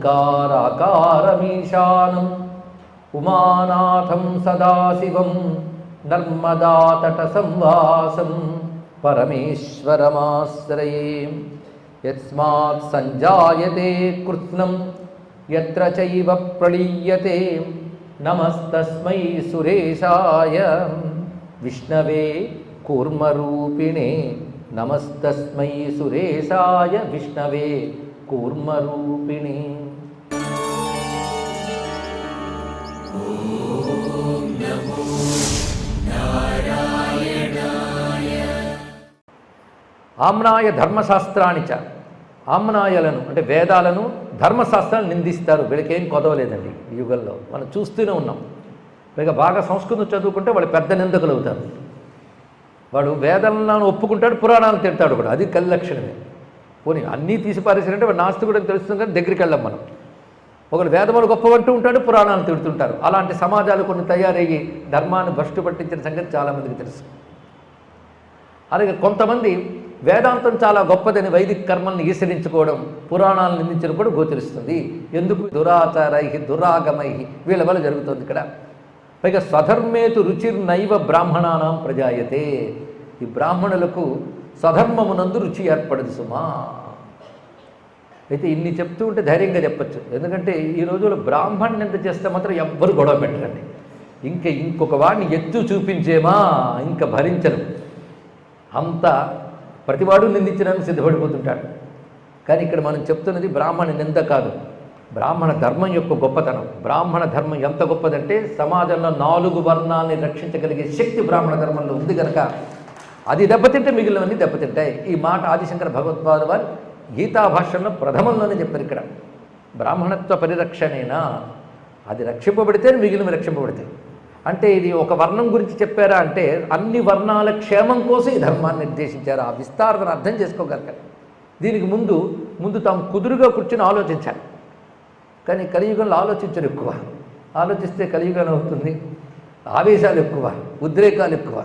ఓంకారాకారమీశానం ఉమానాథం సదాశివం నర్మదాతట సంవాసం పరమేశ్వరమాశ్రయే. యస్మాత్ సంజాయతే కృత్స్నం యత్ర చైవ ప్రళీయతే నమస్తస్మై సురేశాయ విష్ణవే కూర్మరూపిణే. నమస్తస్మై సురేశాయ విష్ణవే కూర్మరూపిణే. ఆమ్నాయ ధర్మశాస్త్రాన్ని చ, ఆమ్నాయలను అంటే వేదాలను ధర్మశాస్త్రాన్ని నిందిస్తారు. వీళ్ళకేం కొదవలేదండి ఈ యుగంలో, మనం చూస్తూనే ఉన్నాం. పైగా బాగా సంస్కృతం చదువుకుంటే వాళ్ళు పెద్ద నిందకులు అవుతారు. వాడు వేదాలను ఒప్పుకుంటాడు, పురాణాలను తిడతాడు కూడా, అది కలి లక్షణమే. పోనీ అన్నీ తీసి పారేసారంటే వాడు నాస్తికుడు అని తెలుస్తుంది, కానీ దగ్గరికి వెళ్ళాం మనం. ఒకరు వేదములు గొప్పవంటూ ఉంటాడు, పురాణాలను తిడుతుంటారు. అలాంటి సమాజాలు కొన్ని తయారయ్యి ధర్మాన్ని భ్రష్టు పట్టించిన సంగతి చాలామందికి తెలుసు. అలాగే కొంతమంది వేదాంతం చాలా గొప్పదని వైదిక కర్మల్ని ఈసరించుకోవడం, పురాణాలను నిందించడం కూడా గోచరిస్తుంది. ఎందుకు? దురాచారై దురాగమై వీళ్ళ వల్ల జరుగుతుంది ఇక్కడ. పైగా స్వధర్మేతు రుచిర్నైవ బ్రాహ్మణానాం ప్రజాయతే. ఈ బ్రాహ్మణులకు స్వధర్మమునందు రుచి ఏర్పడదు సుమా. అయితే ఇన్ని చెప్తూ ఉంటే ధైర్యంగా చెప్పచ్చు. ఎందుకంటే ఈ రోజుల్లో బ్రాహ్మణ్ణి ఎంత చేస్తే మాత్రం ఎవ్వరు గొడవ పెట్టరండి. ఇంకొక వాడిని ఎత్తు చూపించేమా ఇంకా భరించరు. అంత ప్రతివాడు నిందించడానికి సిద్ధపడిపోతుంటాడు. కానీ ఇక్కడ మనం చెప్తున్నది బ్రాహ్మణ నింద కాదు, బ్రాహ్మణ ధర్మం యొక్క గొప్పతనం. బ్రాహ్మణ ధర్మం ఎంత గొప్పదంటే సమాజంలో 4 వర్ణాలని రక్షించగలిగే శక్తి బ్రాహ్మణ ధర్మంలో ఉంది కనుక అది దెబ్బతింటే మిగిలినవన్నీ దెబ్బతింటాయి. ఈ మాట ఆదిశంకర భగవత్పాదుల వారు గీతా భాష్యంలో ప్రథమంలోనే చెప్పారు. ఇక్కడ బ్రాహ్మణత్వ పరిరక్షణేనా, అది రక్షింపబడితే మిగిలినవి రక్షింపబడతాయి. అంటే ఇది ఒక వర్ణం గురించి చెప్పారా అంటే అన్ని వర్ణాల క్షేమం కోసం ఈ ధర్మాన్ని నిర్దేశించారు. ఆ విస్తారతను అర్థం చేసుకోగలగాలి. దీనికి ముందు తాము కుదురుగా కూర్చొని ఆలోచించాలి. కానీ కలియుగంలో ఆలోచించరు ఎక్కువ. ఆలోచిస్తే కలియుగం అవుతుంది. ఆవేశాలు ఎక్కువ, ఉద్రేకాలు ఎక్కువ,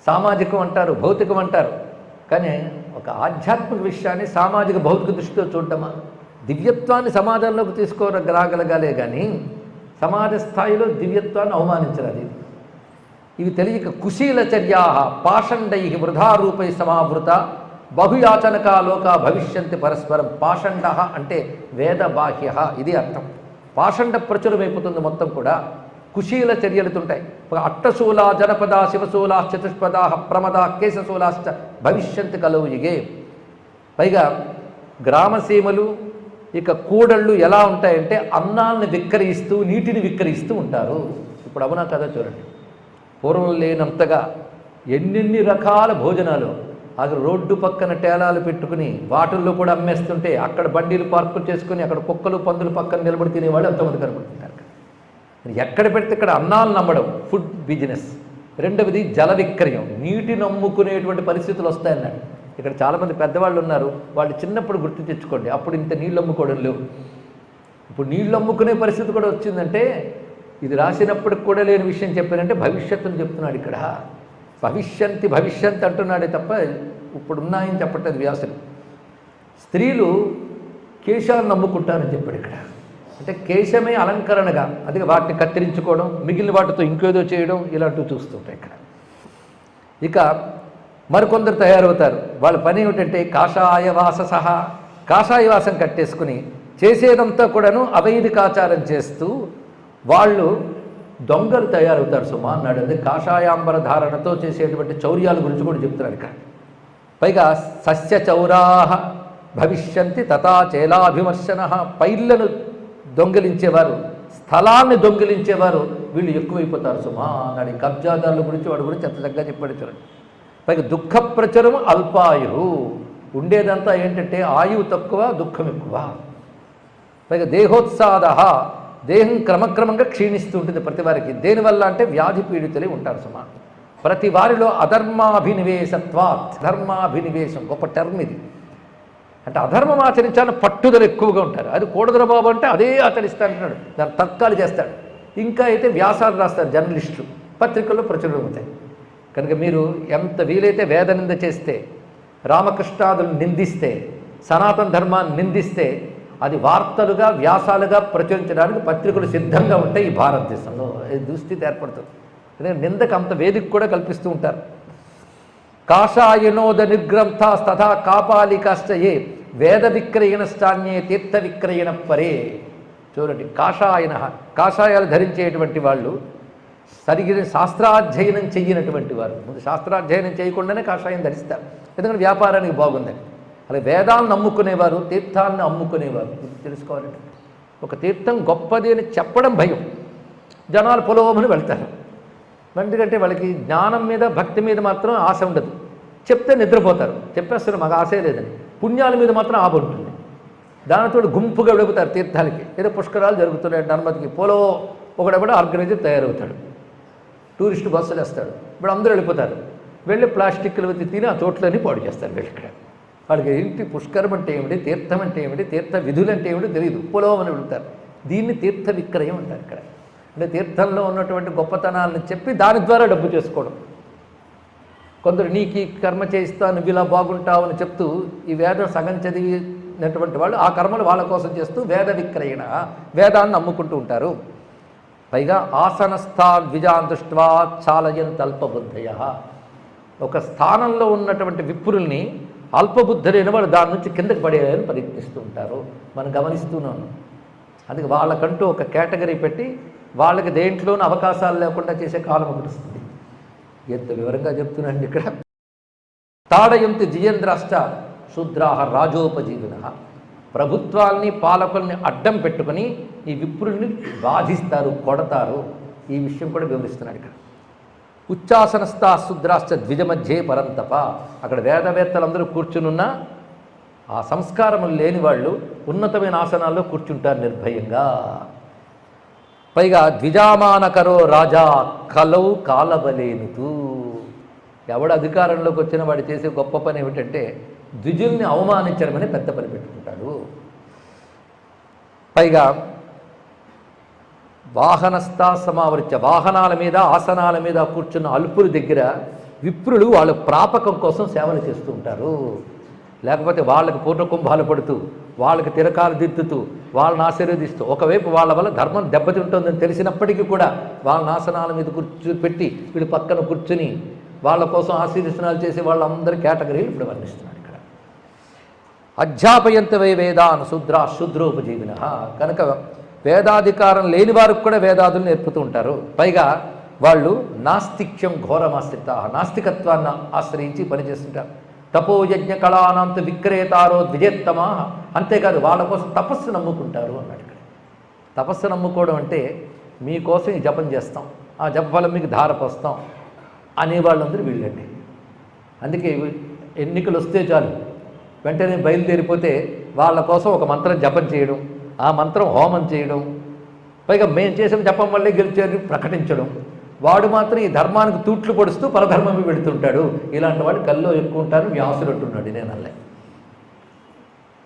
సామాజికం అంటారు, భౌతికం అంటారు. కానీ ఒక ఆధ్యాత్మిక విషయాన్ని సామాజిక భౌతిక దృష్టితో చూడటమా? దివ్యత్వాన్ని సమాజంలోకి రాగలగాలే కానీ సమాజ స్థాయిలో దివ్యత్వాన్ని అవమానించరాదు. ఇవి తెలియక కుశీలచర్యా పాషండై వృధారూపై సమావృత బహుయాచనకా లోక భవిష్యంతి పరస్పరం. పాషండ అంటే వేదబాహ్య, ఇది అర్థం. పాషండ ప్రచురమైపోతుంది మొత్తం కూడా. కుశీల చర్యలుతుంటాయి. అట్టశూలా జనపదా శివశూలా చతుష్పదా ప్రమదా కేశశూలాశ్చ భవిష్యంతి కలవు యుగే. పైగా గ్రామసీమలు ఇక కూడళ్ళు ఎలా ఉంటాయంటే అన్నాల్ని విక్కరిస్తూ నీటిని విక్కరిస్తూ ఉంటారు. ఇప్పుడు అవునా కదా చూడండి. పూర్వం లేనంతగా ఎన్నెన్ని రకాల భోజనాలు అది రోడ్డు పక్కన టేలాలు పెట్టుకుని వాటిల్లో కూడా అమ్మేస్తుంటే అక్కడ బండీలు పార్కులు చేసుకుని అక్కడ కుక్కలు పందులు పక్కన నిలబడి తినేవాళ్ళు ఎంతమంది కనబడుతుంటారు. ఎక్కడ పెడితే ఇక్కడ అన్నాలు నమ్మడం ఫుడ్ బిజినెస్. రెండవది జల విక్రయం, నీటిని అమ్ముకునేటువంటి పరిస్థితులు వస్తాయన్నాడు. ఇక్కడ చాలామంది పెద్దవాళ్ళు ఉన్నారు, వాళ్ళు చిన్నప్పుడు గుర్తు తెచ్చుకోండి. అప్పుడు ఇంత నీళ్ళు అమ్ముకోవడం లేవు. ఇప్పుడు నీళ్ళు అమ్ముకునే పరిస్థితి కూడా వచ్చిందంటే ఇది రాసినప్పటికి కూడా లేని విషయం చెప్పారంటే భవిష్యత్తును చెప్తున్నాడు. ఇక్కడ భవిష్యంతి అంటున్నాడే తప్ప ఇప్పుడున్నాయని చెప్పట్లేదు వ్యాసులు. స్త్రీలు కేశాలను నమ్ముకుంటారని చెప్పాడు ఇక్కడ. అంటే కేశమే అలంకరణగా, అది వాటిని కత్తిరించుకోవడం, మిగిలిన వాటితో ఇంకేదో చేయడం, ఇలాంటివి చూస్తుంటాయి ఇక్కడ. ఇక మరికొందరు తయారవుతారు. వాళ్ళ పని ఏమిటంటే కాషాయవాసం కట్టేసుకుని చేసేదంతా కూడాను అవైదికాచారం చేస్తూ వాళ్ళు దొంగలు తయారవుతారు సుమా అన్నాడు. అదే కాషాయాంబర ధారణతో చేసేటువంటి చౌర్యాల గురించి కూడా చెప్తున్నారు ఇక్కడ. పైగా సస్య చౌరాహ భవిష్యంతి తథా చేలాభిమర్శన. పైళ్లను దొంగిలించేవారు, స్థలాన్ని దొంగిలించేవారు వీళ్ళు ఎక్కువైపోతారు సుమా అన్నాడు. ఈ కబ్జాదారుల గురించి వాడి గురించి ఎంత చక్కగా చెప్పాడు చూడండి. పైగా దుఃఖ ప్రచురం అల్పాయు. ఉండేదంతా ఏంటంటే ఆయువు తక్కువ, దుఃఖం ఎక్కువ. పైగా దేహోత్సాద, దేహం క్రమక్రమంగా క్షీణిస్తూ ఉంటుంది ప్రతి వారికి. దేనివల్ల అంటే వ్యాధి పీడితులే ఉంటారు సుమా. ప్రతి వారిలో అధర్మాభినివేశత్వాత్, ధర్మాభినివేశం గొప్ప టర్మ్ ఇది. అంటే అధర్మం ఆచరించాలని పట్టుదల ఎక్కువగా ఉంటారు. అది కూడదురా బాబు అంటే అదే ఆచరిస్తానంటున్నాడు, దాని తర్కాలు చేస్తాడు. ఇంకా అయితే వ్యాసాలు రాస్తారు జర్నలిస్టులు, పత్రికల్లో ప్రచురం అవుతాయి. కనుక మీరు ఎంత వీలైతే వేదనింద చేస్తే, రామకృష్ణాదులను నిందిస్తే, సనాతన ధర్మాన్ని నిందిస్తే అది వార్తలుగా వ్యాసాలుగా ప్రచురించడానికి పత్రికలు సిద్ధంగా ఉంటాయి ఈ భారతదేశంలో. దుస్థితి ఏర్పడుతుంది. నిందకు అంత వేదిక కూడా కల్పిస్తూ ఉంటారు. కాషాయనోద నిర్గ్రంథాస్తథా కాపాలికాశ్చయే వేద విక్రయణశ్చాన్యే తీర్థ విక్రయణ పరే. చూడండి, కాషాయాలు ధరించేటువంటి వాళ్ళు సరిగిన శాస్త్రాధ్యయనం చెయ్యినటువంటి వారు. ముందు శాస్త్రాధ్యయనం చేయకుండానే కాషాయం ధరిస్తారు, ఎందుకంటే వ్యాపారానికి బాగుందని. అలాగే వేదాలను నమ్ముకునేవారు, తీర్థాలను అమ్ముకునేవారు. ఇది తెలుసుకోవాలంటే ఒక తీర్థం గొప్పది అని చెప్పడం భయం, జనాలు పొలోమని వెళ్తారు. ఎందుకంటే వాళ్ళకి జ్ఞానం మీద భక్తి మీద మాత్రం ఆశ ఉండదు. చెప్తే నిద్రపోతారు, చెప్పేస్తారు మాకు ఆశే లేదని. పుణ్యాల మీద మాత్రం ఆశ ఉంటుంది. దానితో గుంపుగా వెడుపుతారు తీర్థాలకి. ఏదో పుష్కరాలు జరుగుతున్నాయి నర్మదికి, పోలో ఒకడెవడో ఆర్గనైజర్ తయారవుతాడు, టూరిస్టు బస్సులు వేస్తాడు. ఇప్పుడు అందరూ వెళ్ళిపోతారు, వెళ్ళి ప్లాస్టిక్లు తిని ఆ తోటలని పాడు చేస్తారు. వెళ్ళి ఇక్కడ వాళ్ళకి ఏంటి పుష్కరం అంటే ఏమిటి, తీర్థం అంటే ఏమిటి, తీర్థ విధులు అంటే ఏమిటి తెలియదు, పొలం అని వెళుతారు. దీన్ని తీర్థ విక్రయం అంటారు. ఇక్కడ అంటే తీర్థంలో ఉన్నటువంటి గొప్పతనాలను చెప్పి దాని ద్వారా డబ్బు చేసుకోవడం. కొందరు నీకు ఈ కర్మ చేయిస్తాను, నువ్వు ఇలా బాగుంటావు అని చెప్తూ ఈ వేదం సగం చదివినటువంటి వాళ్ళు ఆ కర్మలు వాళ్ళ కోసం చేస్తూ వేద విక్రయణ, వేదాన్ని అమ్ముకుంటూ ఉంటారు. పైగా ఆసనస్థా ద్విజాన్ దృష్ట్వా చాలయంత అల్పబుద్ధయ. ఒక స్థానంలో ఉన్నటువంటి విప్రుల్ని అల్పబుద్ధులైన వాళ్ళు దాని నుంచి కిందకి పడేయాలని ప్రయత్నిస్తూ ఉంటారు. మనం గమనిస్తున్నాను. అందుకే వాళ్ళకంటూ ఒక కేటగిరీ పెట్టి వాళ్ళకి దేంట్లోనూ అవకాశాలు లేకుండా చేసే కాలం ఒకటి వస్తుంది. ఎంత వివరంగా చెప్తున్నాండి ఇక్కడ. తాడయంతి జియేంద్రాష్ట శూద్రాహ రాజోపజీవిన. ప్రభుత్వాల్ని పాలకుల్ని అడ్డం పెట్టుకుని ఈ విప్రుల్ని బాధిస్తారు, కొడతారు. ఈ విషయం కూడా వివరిస్తున్నాడు ఇక్కడ. ఉచ్చాసనస్థా శూద్రాశ్చ ద్విజమధ్యే పరంతప. అక్కడ వేదవేత్తలందరూ కూర్చునున్న ఆ సంస్కారములు లేని వాళ్ళు ఉన్నతమైన ఆసనాల్లో కూర్చుంటారు నిర్భయంగా. పైగా ద్విజామానకరో రాజా కలౌ కాలబలేనితూ. ఎవడు అధికారంలోకి వచ్చిన వాడు చేసే గొప్ప పని ఏమిటంటే ద్విజుల్ని అవమానించడమని పెద్ద పని పెట్టుకుంటాడు. పైగా వాహనస్థా సమావృత్య. వాహనాల మీద ఆసనాల మీద కూర్చున్న అల్పుల దగ్గర విప్రులు వాళ్ళ ప్రాపకం కోసం సేవలు చేస్తూ ఉంటారు. లేకపోతే వాళ్ళకి పూర్ణకుంభాలు పడుతూ, వాళ్ళకి తిరకాలు దిద్దుతూ, వాళ్ళని ఆశీర్వదిస్తూ, ఒకవైపు వాళ్ళ వల్ల ధర్మం దెబ్బతింటుందని తెలిసినప్పటికీ కూడా వాళ్ళని ఆసనాల మీద కూర్చోపెట్టి వీళ్ళు పక్కన కూర్చుని వాళ్ళ కోసం ఆశీర్వచనాలు చేసి వాళ్ళందరి కేటగిరీలు ఇప్పుడు వర్ణిస్తున్నాడు ఇక్కడ. అధ్యాపయంత వై వేదాన్ శూద్రోపజీవిన. కనుక వేదాధికారం లేని వారికి కూడా వేదాదులు నేర్పుతూ ఉంటారు. పైగా వాళ్ళు నాస్తిక్యం ఘోరమాశ్రిత, నాస్తికత్వాన్ని ఆశ్రయించి పనిచేస్తుంటారు. తపోయజ్ఞ కళానాంత విక్రేతారో ద్విజేత్తమా. అంతేకాదు వాళ్ళ కోసం తపస్సు నమ్ముకుంటారు అన్నాడు ఇక్కడ. తపస్సు నమ్ముకోవడం అంటే మీకోసం ఈ జపం చేస్తాం, ఆ జపఫలం మీకు ధారపోస్తాం అనేవాళ్ళందరూ వీళ్ళండి. అందుకే ఎన్నికలు వస్తే చాలు వెంటనే బయలుదేరిపోతే వాళ్ళ కోసం ఒక మంత్రం జపం చేయడం, ఆ మంత్రం హోమం చేయడం, పైగా మేము చేసిన జపం వల్లే గెలిచారని ప్రకటించడం. వాడు మాత్రం ఈ ధర్మానికి తూట్లు పొడుస్తూ పరధర్మం పెడుతుంటాడు. ఇలాంటి వాడు కల్లో ఎక్కువ ఉంటారు. వ్యాసుడు అంటున్నాడు నేను అల్లే.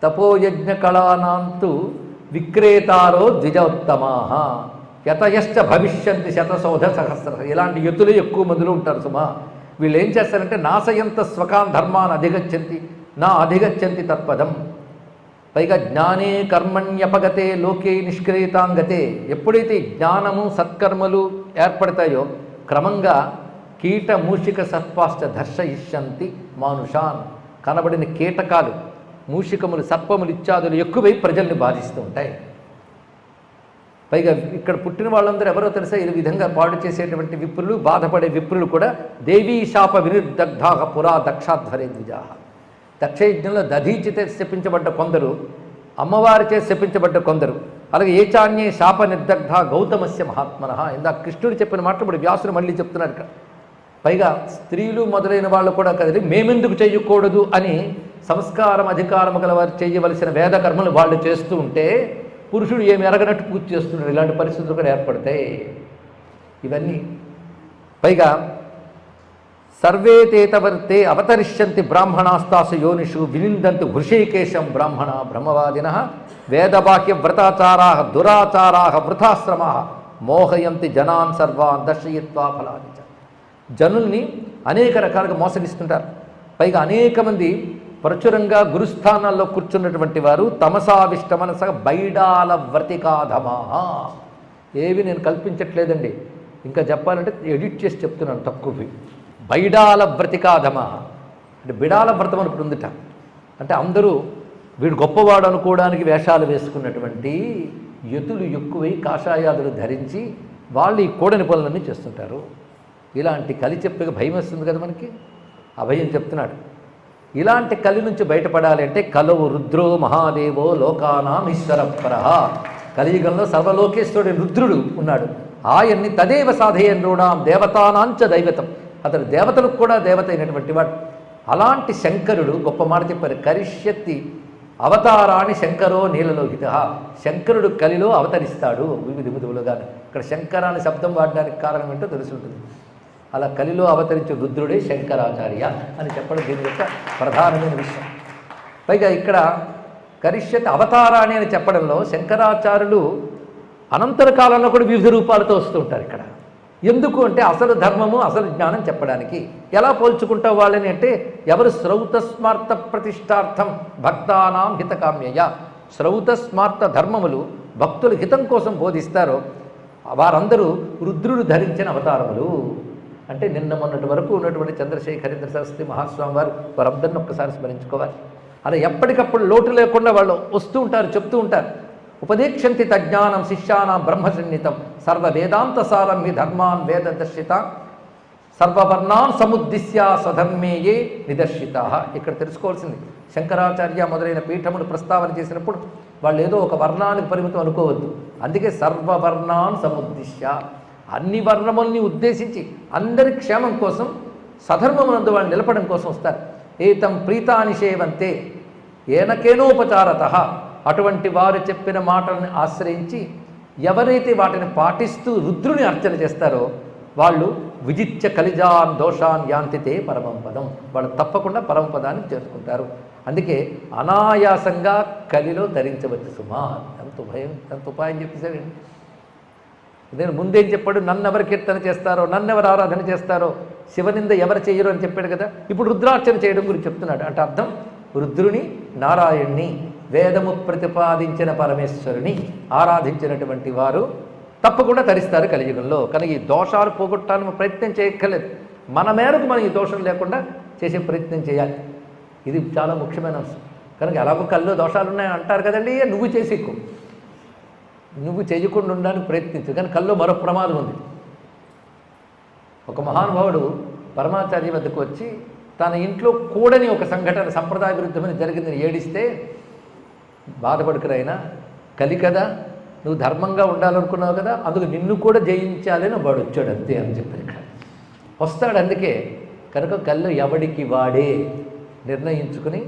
తపోయజ్ఞ కళానాంతు విక్రేతారో ద్విజోత్తమాః యతయశ్చ భవిష్యంతి శతశోధ సహస్ర. ఇలాంటి యతులే ఎక్కువ మందిలో ఉంటారు సుమా. వీళ్ళు ఏం చేస్తారంటే నాశయంత స్వకాన్ ధర్మాన్ అధిగచ్చంతి నా అధిగచ్చంతి తత్పదం. పైగా జ్ఞానే కర్మణ్యపగతే లోకే నిష్క్రియతాంగతే. ఎప్పుడైతే జ్ఞానము సత్కర్మలు ఏర్పడతాయో క్రమంగా కీట మూషిక సర్పాశ్చ దర్శయిష్యంతి మానుషాన్. కనబడిన కీటకాలు, మూషికములు, సర్పములు ఇత్యాదులు ఎక్కువై ప్రజల్ని బాధిస్తూ ఉంటాయి. పైగా ఇక్కడ పుట్టిన వాళ్ళందరూ ఎవరో తెలుసా? ఈ విధంగా పాడు చేసేటువంటి విప్రులు, బాధపడే విప్రులు కూడా దేవీ శాప వినిర్దగ్ధాహ పురా దక్షాధ్వరే ద్విజాహ. దక్షయజ్ఞంలో దధీచితే శపించబడ్డ కొందరు, అమ్మవారిచే శపించబడ్డ కొందరు, అలాగే ఏచాన్యే శాప నిర్దగ్ధ గౌతమస్య మహాత్మనః. ఇందాక కృష్ణుడు చెప్పిన మాట ఇప్పుడు వ్యాసుడు మళ్ళీ చెప్తున్నారు ఇక్కడ. పైగా స్త్రీలు మొదలైన వాళ్ళు కూడా కదిలి మేమెందుకు చేయకూడదు అని సంస్కారం అధికారం గల వారు చేయవలసిన వేద కర్మలు వాళ్ళు చేస్తూ ఉంటే పురుషుడు ఏమి ఎరగనట్టు పూజ చేస్తున్నాడు. ఇలాంటి పరిస్థితులు కూడా ఏర్పడతాయి ఇవన్నీ. పైగా సర్వే తేతవర్తే అవతరిష్యంతి బ్రాహ్మణాస్తాసు యోనిషు వినిందంతి హృషీకేశం బ్రాహ్మణ బ్రహ్మవాదిన వేదబాహ్య వ్రతాచారా దురాచారా వృథాశ్రమా మోహయంతి జనాన్ సర్వాన్ దర్శయిత్వా ఫలాని. జనుల్ని అనేక రకాలుగా మోసగిస్తుంటారు. పైగా అనేక మంది ప్రచురంగా గురుస్థానాల్లో కూర్చున్నటువంటి వారు తమసావిష్ట మనస బైడాల వ్రతికాధమా. ఏవి నేను కల్పించట్లేదండి, ఇంకా చెప్పాలంటే ఎడిట్ చేసి చెప్తున్నాను తక్కువ. బైడాల వ్రతికాధమా అంటే బిడాల వ్రతం అని ఉందిట. అంటే అందరూ వీడు గొప్పవాడు అనుకోవడానికి వేషాలు వేసుకున్నటువంటి యతులు ఎక్కువై కాషాయాదులు ధరించి వాళ్ళు ఈ కూడని పనులన్నీ చేస్తుంటారు. ఇలాంటి కలి చెప్పక భయం వస్తుంది కదా మనకి, అభయం చెప్తున్నాడు. ఇలాంటి కలి నుంచి బయటపడాలి అంటే కలవు రుద్రో మహాదేవో లోకానాం ఈశ్వరపరః. కలియుగంలో సర్వలోకేశ్వరుడు రుద్రుడు ఉన్నాడు. ఆయన్ని తదేవ సాధయన్రుణాం దేవతానాంచ దైవతం. అతడు దేవతలకు కూడా దేవత అయినటువంటి వాడు. అలాంటి శంకరుడు గొప్ప మాట చెప్పారు, కరిష్యత్తి అవతారాన్ని శంకరో నీలలోహిత. శంకరుడు కలిలో అవతరిస్తాడు వివిధ విధులుగా. ఇక్కడ శంకరాన్ని శబ్దం వాడడానికి కారణం ఏంటో తెలుసుంటుంది. అలా కలిలో అవతరించే రుద్రుడే శంకరాచార్య అని చెప్పడం దీని యొక్క ప్రధానమైన విషయం. పైగా ఇక్కడ కరిష్యత్ అవతారాన్ని అని చెప్పడంలో శంకరాచార్యులు అనంతర కాలంలో కూడా వివిధ రూపాలతో వస్తూ ఉంటారు. ఇక్కడ ఎందుకు అంటే అసలు ధర్మము అసలు జ్ఞానం చెప్పడానికి. ఎలా పోల్చుకుంటావు వాళ్ళని అంటే ఎవరు శ్రౌత స్మార్త ప్రతిష్టార్థం భక్తానాం హితకామ్యయ. శ్రౌత స్మార్త ధర్మములు భక్తుల హితం కోసం బోధిస్తారో వారందరూ రుద్రుడు ధరించిన అవతారములు. అంటే నిన్న మొన్నటి వరకు ఉన్నటువంటి చంద్రశేఖరేంద్ర సరస్వతి మహాస్వామి వారు వారందరిని ఒక్కసారి స్మరించుకోవాలి. అలా ఎప్పటికప్పుడు లోటు లేకుండా వాళ్ళు వస్తూ ఉంటారు, చెప్తూ ఉంటారు. ఉపదేక్షంతి తజ్ఞానం శిష్యానాం బ్రహ్మసన్నితం సర్వ వేదాంత సారం మీ ధర్మాన్ వేదదర్శిత సర్వవర్ణాన్ సముద్దిశ్య స్వధర్మేయే నిదర్శిత. ఇక్కడ తెలుసుకోవాల్సింది, శంకరాచార్య మొదలైన పీఠములు ప్రస్తావన చేసినప్పుడు వాళ్ళు ఏదో ఒక వర్ణానికి పరిమితం అనుకోవద్దు. అందుకే సర్వవర్ణాన్ సముద్దిశ్య, అన్ని వర్ణముల్ని ఉద్దేశించి అందరి క్షేమం కోసం సధర్మమునందు వాళ్ళు నిలపడం కోసం వస్తారు. ఏతం ప్రీతానిషేవంతే ఏనకేనోపచారత. అటువంటి వారు చెప్పిన మాటలను ఆశ్రయించి ఎవరైతే వాటిని పాటిస్తూ రుద్రుని అర్చన చేస్తారో వాళ్ళు విజిత్య కలిజాన్ దోషాన్ యాంతితే పరమం పదం. వాళ్ళు తప్పకుండా పరమపదాన్ని చేరుకుంటారు. అందుకే అనాయాసంగా కలిలో ధరించవచ్చు సుమా. ఎంత భయం, ఎంత ఉపాయం చెప్పేశాడండి. నేను ముందేం చెప్పాడు, నన్నెవరు కీర్తన చేస్తారో, నన్నెవరు ఆరాధన చేస్తారో, శివనింద ఎవరు చేయరు అని చెప్పాడు కదా. ఇప్పుడు రుద్రార్చన చేయడం గురించి చెప్తున్నాడు. అంటే అర్థం రుద్రుని నారాయణ్ణి వేదము ప్రతిపాదించిన పరమేశ్వరుని ఆరాధించినటువంటి వారు తప్పకుండా తరిస్తారు కలియుగంలో. కనుక ఈ దోషాలు పోగొట్టడానికి ప్రయత్నం చేయక్కర్లేదు, మన మేరకు మనం ఈ దోషం లేకుండా చేసే ప్రయత్నం చేయాలి. ఇది చాలా ముఖ్యమైన అంశం. కనుక ఎలాగో కళ్ళు దోషాలు ఉన్నాయని అంటారు కదండి, నువ్వు చేసి ఎక్కువ, నువ్వు చేయకుండా ఉండడానికి ప్రయత్నించు. కానీ కల్లో మరో ప్రమాదం ఉంది. ఒక మహానుభావుడు పరమాచార్య వద్దకు వచ్చి తన ఇంట్లో కూడని ఒక సంఘటన సంప్రదాయ విరుద్ధమైన జరిగిందని ఏడిస్తే, బాధపడుకురైనా కలి కదా, నువ్వు ధర్మంగా ఉండాలనుకున్నావు కదా, అందుకు నిన్ను కూడా జయించాలని వాడు వచ్చాడు అంతే అని చెప్పారు. ఇక్కడ వస్తాడు. అందుకే కనుక కళ్ళు ఎవడికి వాడే నిర్ణయించుకుని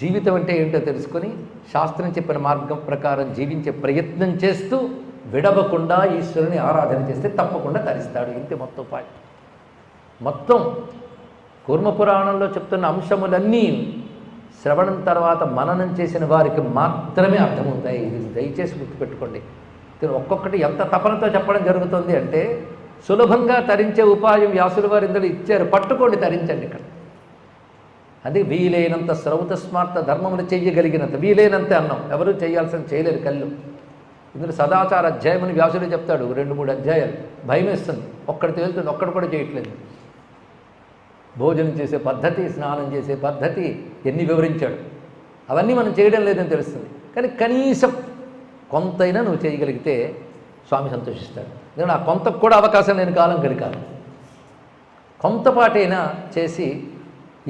జీవితం అంటే ఏంటో తెలుసుకొని శాస్త్రం చెప్పిన మార్గం ప్రకారం జీవించే ప్రయత్నం చేస్తూ విడవకుండా ఈశ్వరుని ఆరాధన చేస్తే తప్పకుండా తరిస్తాడు. ఇంతే మొత్తం పాయింట్. మొత్తం కూర్మపురాణంలో చెప్తున్న అంశములన్నీ శ్రవణం తర్వాత మననం చేసిన వారికి మాత్రమే అర్థమవుతాయి. ఇది దయచేసి గుర్తుపెట్టుకోండి. ఒక్కొక్కటి ఎంత తపనతో చెప్పడం జరుగుతుంది అంటే సులభంగా తరించే ఉపాయం వ్యాసుల వారు ఇందులో ఇచ్చారు, పట్టుకోండి, తరించండి. ఇక్కడ అది వీలైనంత శ్రౌత స్మార్త ధర్మములు చెయ్యగలిగినంత, వీలైనంతే అన్నాం, ఎవరూ చేయాల్సిన చేయలేరు కళ్ళు. ఇందులో సదాచార అధ్యాయం అని వ్యాసుడే చెప్తాడు, 2-3 అధ్యాయాలు. భయం వేస్తుంది, ఒక్కడి తేలుతుంది, ఒక్కడు కూడా చేయట్లేదు. భోజనం చేసే పద్ధతి, స్నానం చేసే పద్ధతి ఎన్ని వివరించాడు. అవన్నీ మనం చేయడం లేదని తెలుస్తుంది. కానీ కనీసం కొంతైనా నువ్వు చేయగలిగితే స్వామి సంతోషిస్తాడు. ఎందుకంటే ఆ కొంతకు కూడా అవకాశం లేని కాలం కలికాలి. కొంతపాటైనా చేసి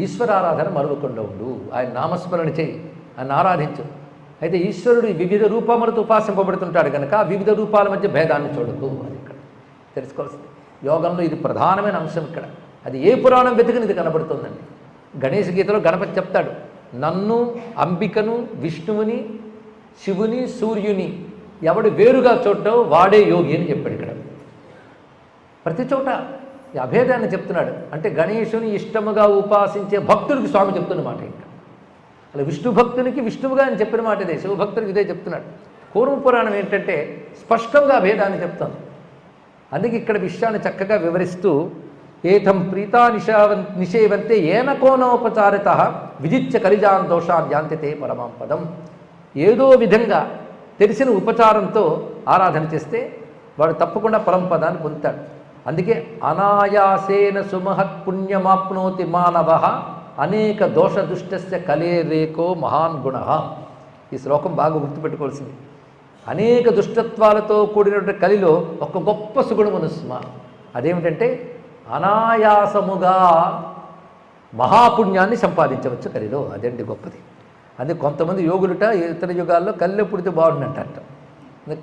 ఈశ్వరారాధన మరువకుండా ఉండు, ఆయన నామస్మరణ చేయి, ఆయన ఆరాధించు. అయితే ఈశ్వరుడు వివిధ రూపములతో ఉపాసింపబడుతుంటాడు కనుక వివిధ రూపాల మధ్య భేదాన్ని చూడకు. అది ఇక్కడ తెలుసుకోవాల్సింది. యోగంలో ఇది ప్రధానమైన అంశం. ఇక్కడ అది ఏ పురాణం వెతికిన ఇది కనబడుతుందండి. గణేశ గీతలో గణపతి చెప్తాడు, నన్ను, అంబికను, విష్ణువుని, శివుని, సూర్యుని ఎవడు వేరుగా చూడటం వాడే యోగి అని చెప్పాడు. ఇక్కడ ప్రతి చోట ఈ అభేదాన్ని చెప్తున్నాడు. అంటే గణేశుని ఇష్టముగా ఉపాసించే భక్తుడికి స్వామి చెప్తున్న మాట. ఇంకా అలా విష్ణు భక్తునికి విష్ణువుగా అని చెప్పిన మాట ఇదే, శివభక్తునికి ఇదే చెప్తున్నాడు. కూర్మపురాణం ఏంటంటే స్పష్టంగా అభేదాన్ని చెప్తాను. అందుకే ఇక్కడ విషయాన్ని చక్కగా వివరిస్తూ ఏతం ప్రీతా నిషేవంతే ఏన కోనోపచారిత విజిత్య కలిజాన్ దోషాన్ యాంతితే పరమాం పదం. ఏదో విధంగా తెలిసిన ఉపచారంతో ఆరాధన చేస్తే వాడు తప్పకుండా పరంపదాన్ని పొందుతాడు. అందుకే అనాయాసేన సుమహత్ పుణ్యమాప్నోతి మానవ అనేక దోష దుష్టస్య కలేరేకో మహాన్ గుణ. ఈ శ్లోకం బాగా గుర్తుపెట్టుకోవాల్సింది. అనేక దుష్టత్వాలతో కూడినటువంటి కలిలో ఒక గొప్ప సుగుణమును స్మ. అదేమిటంటే అనాయాసముగా మహాపుణ్యాన్ని సంపాదించవచ్చు కలిలో. అదేంటి గొప్పది. అది కొంతమంది యోగులుట ఇతర యుగాల్లో కలిలో పుడితే బాగుండంట.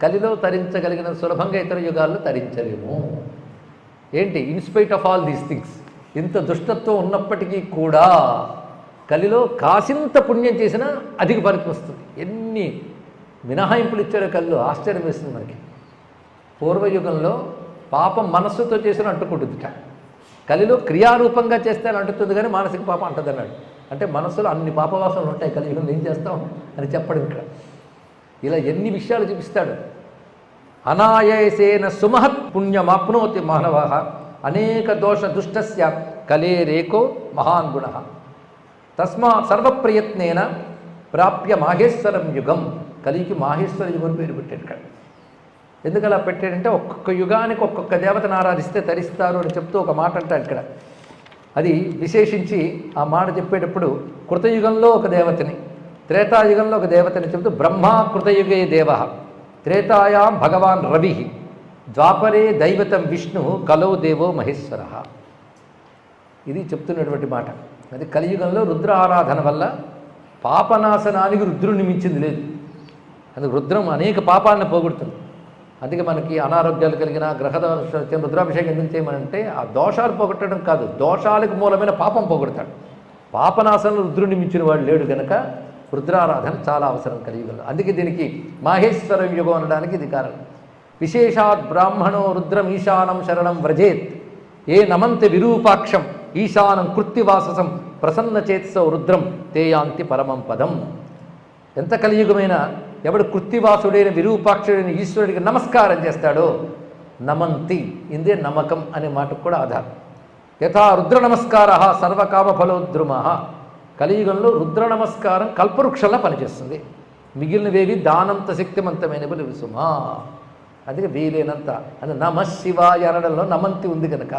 కలిలో తరించగలిగిన సులభంగా ఇతర యుగాల్లో తరించలేము. ఏంటి? In spite of all these things, ఇంత దుష్టత్వం ఉన్నప్పటికీ కూడా కలిలో కాసింత పుణ్యం చేసినా అధిక ఫలితం వస్తుంది. ఎన్ని మినహాయింపులు ఇచ్చారో కలిలో ఆశ్చర్యం వేస్తుంది మనకి. పూర్వయుగంలో పాపం మనస్సుతో చేసిన అంటుకుంటుందిట, కలిలో క్రియారూపంగా చేస్తే అని అంటుతుంది, కానీ మానసిక పాపం అంటదన్నాడు. అంటే మనస్సులో అన్ని పాపవాసనలు ఉంటాయి, కలియుగంలో ఏం చేస్తాం అని చెప్పడం ఇక్కడ. ఇలా ఎన్ని విషయాలు చూపిస్తాడు. అనాయాసేన సుమహత్ పుణ్యమాప్నోతి మానవ అనేక దోష దుష్టస్య కలేరేకో మహాన్ గుణ. తస్మాత్ సర్వప్రయత్నేన ప్రాప్య మాహేశ్వరం యుగం. కలికి మాహేశ్వర యుగం పేరు పెట్టాడు ఇక్కడ. ఎందుకు అలా పెట్టాడంటే ఒక్కొక్క యుగానికి ఒక్కొక్క దేవతను ఆరాధిస్తే తరిస్తారు అని చెప్తూ ఒక మాట అంటాడు ఇక్కడ. అది విశేషించి ఆ మాట చెప్పేటప్పుడు కృతయుగంలో ఒక దేవతని, త్రేతాయుగంలో ఒక దేవతని చెబుతూ బ్రహ్మ కృతయుగే దేవ, త్రేతాయాం భగవాన్ రవి, ద్వాపరే దైవతం విష్ణు, కలౌ దేవో మహేశ్వర. ఇది చెప్తున్నటువంటి మాట. అది కలియుగంలో రుద్ర ఆరాధన వల్ల పాపనాశనానికి రుద్రుని మించింది లేదు. అది రుద్రం అనేక పాపాలను పోగొడుతుంది. అందుకే మనకి అనారోగ్యాలు కలిగిన గ్రహదోషం రుద్రాభిషేకం ఎందుకు చేయమనంటే ఆ దోషాలు పోగొట్టడం కాదు, దోషాలకు మూలమైన పాపం పోగొడతాడు. పాపనాశనంలో రుద్రుని మించిన వాడు లేడు కనుక రుద్రారాధన చాలా అవసరం కలియుగంలో. అందుకే దీనికి మాహేశ్వరం యుగం అనడానికి ఇది కారణం. విశేషాత్ బ్రాహ్మణో రుద్రం ఈశానం శరణం వ్రజేత్, ఏ నమంతి విరూపాక్షం ఈశానం కృత్తివాససం ప్రసన్న చేత్సౌ రుద్రం తేయాంతి పరమం పదం. ఎంత కలియుగమైనా ఎవడు కృత్తివాసుడైన విరూపాక్షుడైన ఈశ్వరుడికి నమస్కారం చేస్తాడో నమంతి, ఇందే నమ్మకం అనే మాటకు కూడా ఆధారం. యథా రుద్ర నమస్కార సర్వకామ ఫలోద్రుమ. కలియుగంలో రుద్ర నమస్కారం కల్పవృక్షంలా పనిచేస్తుంది. మిగిలినవేవి దానంత శక్తివంతమైనవి విసుమా. అందుకే వీలైనంత అని నమ శివాయ అనడంలో నమంతి ఉంది కనుక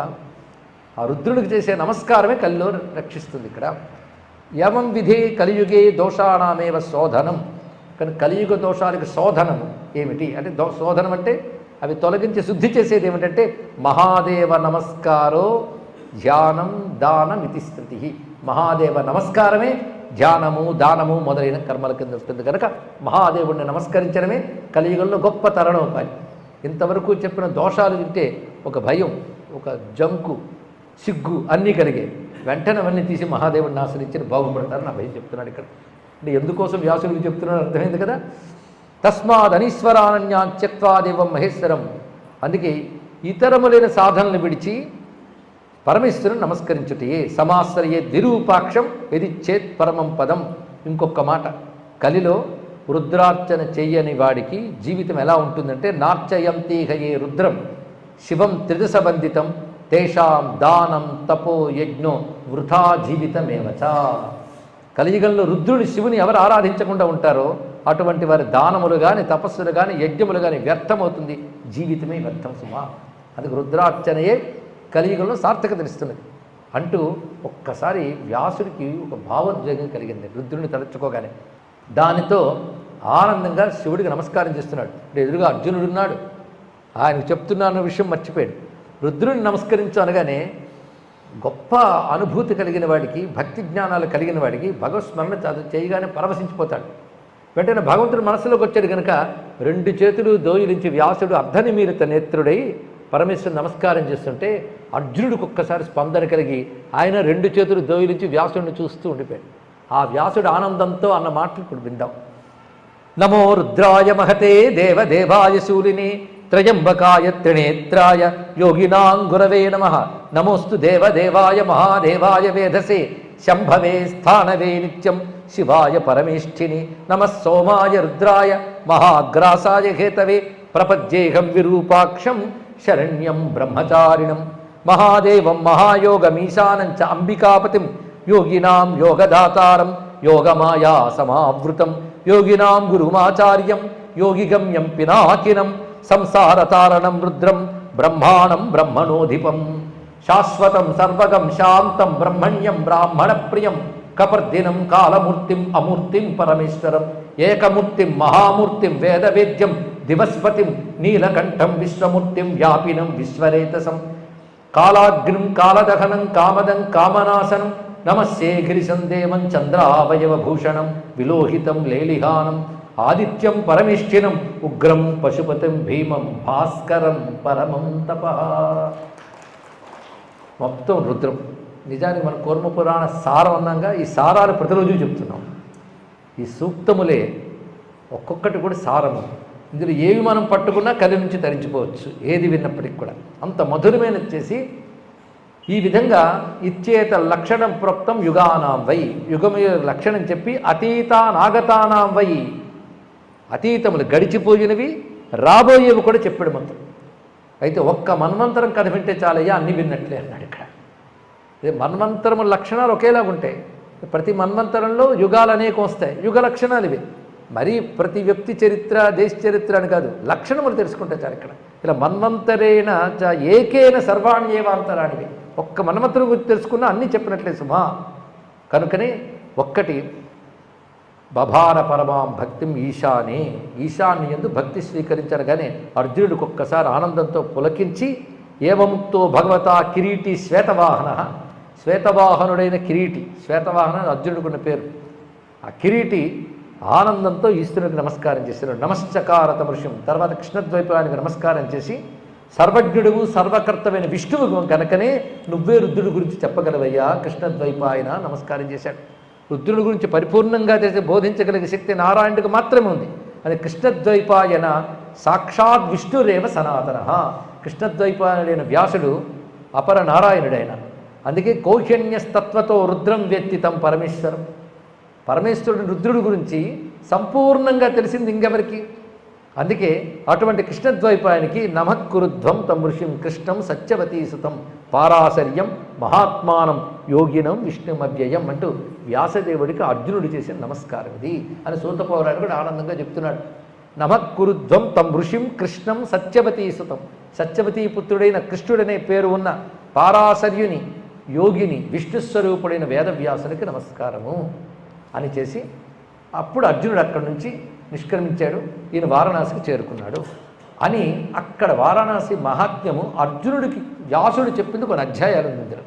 ఆ రుద్రుడికి చేసే నమస్కారమే కలిలో రక్షిస్తుంది. ఇక్కడ యవం విధే కలియుగే దోషాణమేవ శోధనం. కానీ కలియుగ దోషాలకు శోధనం ఏమిటి అంటే శోధనం అంటే అవి తొలగించి శుద్ధి చేసేది ఏమిటంటే మహాదేవ నమస్కారో ధ్యానం దానం ఇతి స్థితి. మహాదేవ నమస్కారమే ధ్యానము దానము మొదలైన కర్మల కింద వస్తుంది కనుక మహాదేవుడిని నమస్కరించడమే కలియుగంలో గొప్ప తరుణోపాయం. ఇంతవరకు చెప్పిన దోషాలు వింటే ఒక భయం, ఒక జంకు, సిగ్గు అన్నీ కలిగే వెంటనే అవన్నీ తీసి మహాదేవుడిని ఆశ్రయించి బాగుపడతారు నా భయం చెప్తున్నాడు ఇక్కడ. అంటే ఎందుకోసం వ్యాసుడికి చెప్తున్నాడు అర్థమైంది కదా. తస్మాద్ అనీశ్వరానన్యాన్ త్యక్త్వాదేవం మహేశ్వరం. అందుకే ఇతరములైన సాధనలు విడిచి పరమేశ్వరుని నమస్కరించుటయే సమాశ్రయే విరూపాక్షం ఎది చేత్ పరమం పదం. ఇంకొక మాట, కలిలో రుద్రార్చన చెయ్యని వాడికి జీవితం ఎలా ఉంటుందంటే నార్చయంతీహయే రుద్రం శివం త్రిదశబంధితం తేషాం దానం తపో యజ్ఞో వృథా జీవితమేవచ. కలియుగంలో రుద్రుని శివుని ఎవరు ఆరాధించకుండా ఉంటారో అటువంటి వారి దానములు కానీ తపస్సులు కానీ యజ్ఞములు కానీ వ్యర్థమవుతుంది, జీవితమే వ్యర్థం సుమా. అందుకు రుద్రార్చనయే కలియుగంలో సార్థకతనిస్తున్నది అంటూ ఒక్కసారి వ్యాసుడికి ఒక భావోద్వేగం కలిగింది రుద్రుని తలుచుకోగానే. దానితో ఆనందంగా శివుడికి నమస్కారం చేస్తున్నాడు. ఇప్పుడు ఎదురుగా అర్జునుడు ఉన్నాడు, ఆయన చెప్తున్నాన్న విషయం మర్చిపోయాడు. రుద్రుని నమస్కరించు అనగానే గొప్ప అనుభూతి కలిగిన వాడికి, భక్తి జ్ఞానాలు కలిగిన వాడికి భగవత్స్మరణ చేయగానే పరవశించిపోతాడు. వెంటనే భగవంతుడు మనసులోకి వచ్చాడు కనుక రెండు చేతులు దోయిలించి వ్యాసుడు అర్ధనిమీలిత నేత్రుడై పరమేశ్వరుని నమస్కారం చేస్తుంటే అర్జునుడికి ఒక్కసారి స్పందన కలిగి ఆయన రెండు చేతులు దోయిలించి వ్యాసుడిని చూస్తూ ఉండిపోయాడు. ఆ వ్యాసుడు ఆనందంతో అన్న మాటలు ఇప్పుడు విందాం. నమో రుద్రాయ మహతే దేవదేవాయ శూలిని త్రయంబకాయ త్రినేత్రాయ యోగినాం గురవే నమః. నమోస్తు దేవదేవాయ మహాదేవాయ వేధసే శంభవే స్థానవే నిత్యం శివాయ పరమేష్ఠిని. నమః సోమాయ రుద్రాయ మహాగ్రాసాయ హేతవే ప్రపద్యేహం విరూపాక్షం శరణ్యం బ్రహ్మచారిణం. మహాదేవం మహాయోగమీశానం చ అంబికాపతిం యోగినాం యోగదాతారం యోగమాయా సమావృతం యోగినాం గురుమాచార్యం యోగిగమ్యం పినాకినం సంసారతారణం రుద్రం బ్రహ్మాణం బ్రహ్మణోధిపం శాశ్వతం సర్వగం శాంతం బ్రహ్మణ్యం బ్రాహ్మణ ప్రియం కపర్దినం కాలమూర్తిం అమూర్తిం పరమేశ్వరం ఏకమూర్తిం మహామూర్తిం వేదవేద్యం దివస్పతిం నీలకంఠం విశ్వమూర్తిం వ్యాపినం విశ్వరేతసం కాలాగ్నిం కాలదహనం కామదం కామనాశనం నమస్సే గిరిసందేవం చంద్రావయవభూషణం విలోహితం లేలిహానం ఆదిత్యం పరమేష్ఠినం ఉగ్రం పశుపతిం భీమం భాస్కరం పరమం తపః. మొత్తం రుద్రం. నిజానికి మన కూర్మపురాణ సారం అన్నాగా ఈ సారాలు ప్రతిరోజు చెప్తున్నాం. ఈ సూక్తములే ఒక్కొక్కటి కూడా సారము. ఇందులో ఏవి మనం పట్టుకున్నా కలి నుంచి తరించిపోవచ్చు, ఏది విన్నప్పటికి కూడా అంత మధురమైన చేసి ఈ విధంగా ఇచ్చేత లక్షణం ప్రోక్తం యుగానాం వై, యుగము లక్షణం చెప్పి అతీతానాగతానాం వై, అతీతములు గడిచిపోయినవి రాబోయేవి కూడా చెప్పాడు మొత్తం. అయితే ఒక్క మన్వంతరం కథ వింటే చాలయ్యా అన్ని విన్నట్లే అన్నాడు ఇక్కడ. మన్వంతరము లక్షణాలు ఒకేలాగా ఉంటాయి. ప్రతి మన్వంతరంలో యుగాలు అనేకం వస్తాయి, యుగ లక్షణాలు ఇవి. మరీ ప్రతి వ్యక్తి చరిత్ర దేశ చరిత్ర అని కాదు, లక్షణములు తెలుసుకుంటే చాలు. ఇక్కడ ఇలా మన్వంతరేణ ఏకేన సర్వాణ్యేవాంతరానివి, ఒక్క మన్వంతరం గురించి తెలుసుకున్నా అన్నీ చెప్పినట్లే సుమా. కనుకనే ఒక్కటి బభార పరమాం భక్తిం ఈశానే, ఈశాన్ని యందు భక్తి స్వీకరించనగానే అర్జునుడికి ఒక్కసారి ఆనందంతో పులకించి ఏవముక్తో భగవతా కిరీటి శ్వేతవాహన, శ్వేతవాహనుడైన కిరీటి, శ్వేతవాహన అర్జునుడికున్న పేరు. ఆ కిరీటి ఆనందంతో ఈశ్వరునికి నమస్కారం చేశాడు. నమశ్చకారత మృషం. తర్వాత కృష్ణద్వైపానికి నమస్కారం చేసి సర్వజ్ఞుడువు సర్వకర్తమైన విష్ణువు కనుకనే నువ్వే రుద్రుడి గురించి చెప్పగలవయ్యా కృష్ణద్వైపాయన నమస్కారం చేశాడు. రుద్రుడి గురించి పరిపూర్ణంగా చేసి బోధించగలిగే శక్తి నారాయణుడికి మాత్రమే ఉంది. అది కృష్ణద్వైపాయన సాక్షాత్ విష్ణురేవ సనాతన. కృష్ణద్వైపాయనుడైన వ్యాసుడు అపర నారాయణుడైన. అందుకే కౌశన్యస్తత్వతో రుద్రం వ్యక్తితం పరమేశ్వరం. పరమేశ్వరుడు రుద్రుడి గురించి సంపూర్ణంగా తెలిసింది ఇంకెవరికి. అందుకే అటువంటి కృష్ణద్వైపాయనికి నమఃకురుధ్వం తం ఋషిం కృష్ణం సత్యవతీసుతం పారాశర్యం మహాత్మానం యోగినం విష్ణుమవ్యయం అంటూ వ్యాసదేవుడికి అర్జునుడు చేసిన నమస్కారం ఇది అని సూత పౌరాణికుడు ఆనందంగా చెప్తున్నాడు. నమఃకురుధ్వం తం ఋషిం కృష్ణం సత్యవతీసుతం. సత్యవతీ పుత్రుడైన కృష్ణుడనే పేరు ఉన్న పారాశర్యుని యోగిని విష్ణుస్వరూపుడైన వేదవ్యాసునికి నమస్కారము అని చేసి అప్పుడు అర్జునుడు అక్కడి నుంచి నిష్క్రమించాడు. ఈయన వారణాసికి చేరుకున్నాడు అని అక్కడ వారణాసి మహాత్మ్యము అర్జునుడికి వ్యాసుడు చెప్పింది కొన్ని అధ్యాయాలు ఉంది ఇందులో.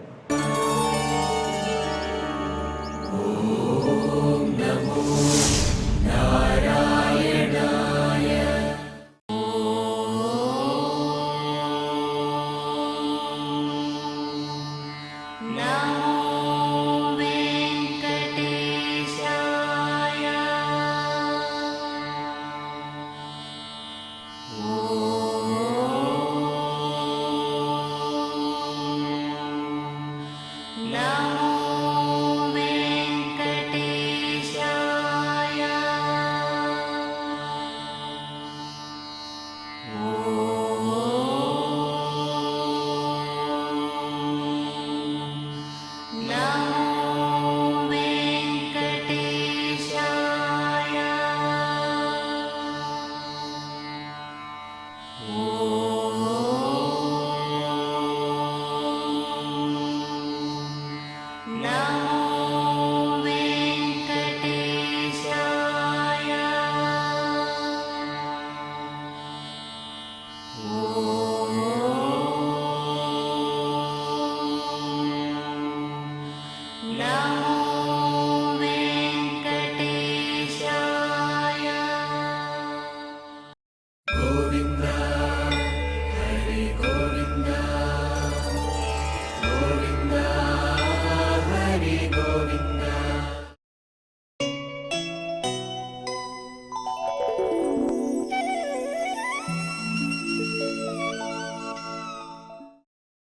No.